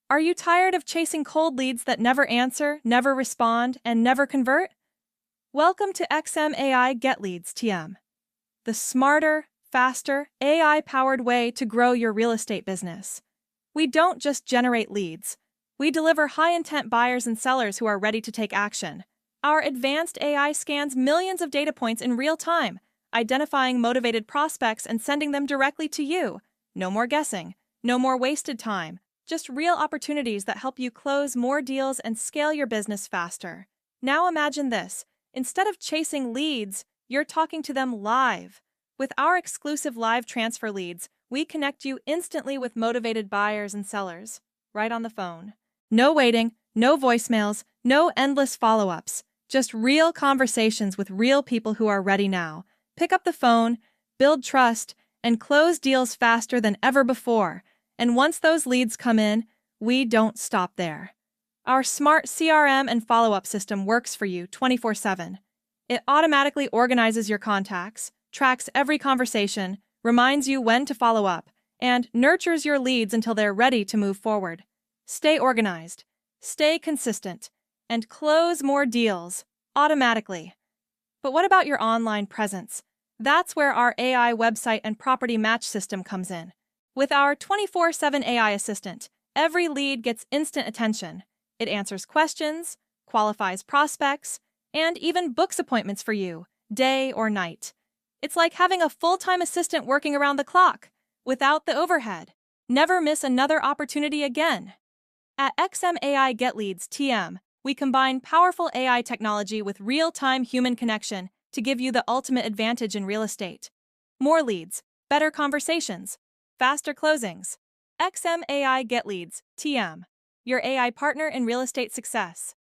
Are you tired of chasing cold leads that never answer, never respond, and never convert? Welcome to XMAI Get Leads TM, the smarter, faster, AI-powered way to grow your real estate business. We don't just generate leads. We deliver high-intent buyers and sellers who are ready to take action. Our advanced AI scans millions of data points in real time, identifying motivated prospects and sending them directly to you. No more guessing, no more wasted time, just real opportunities that help you close more deals and scale your business faster. Now imagine this. Instead of chasing leads, you're talking to them live. With our exclusive live transfer leads, we connect you instantly with motivated buyers and sellers, right on the phone. No waiting, no voicemails, no endless follow-ups, just real conversations with real people who are ready now. Pick up the phone, build trust, and close deals faster than ever before. And once those leads come in, we don't stop there. Our smart CRM and follow-up system works for you 24/7. It automatically organizes your contacts, tracks every conversation, reminds you when to follow up, and nurtures your leads until they're ready to move forward. Stay organized, stay consistent, and close more deals automatically. But what about your online presence? That's where our AI website and property match system comes in. With our 24/7 AI assistant, every lead gets instant attention. It answers questions, qualifies prospects, and even books appointments for you, day or night. It's like having a full-time assistant working around the clock, without the overhead. Never miss another opportunity again. At XMAI Get Leads TM, we combine powerful AI technology with real-time human connection to give you the ultimate advantage in real estate. More leads, better conversations, faster closings. XMAI Get Leads TM, your AI partner in real estate success.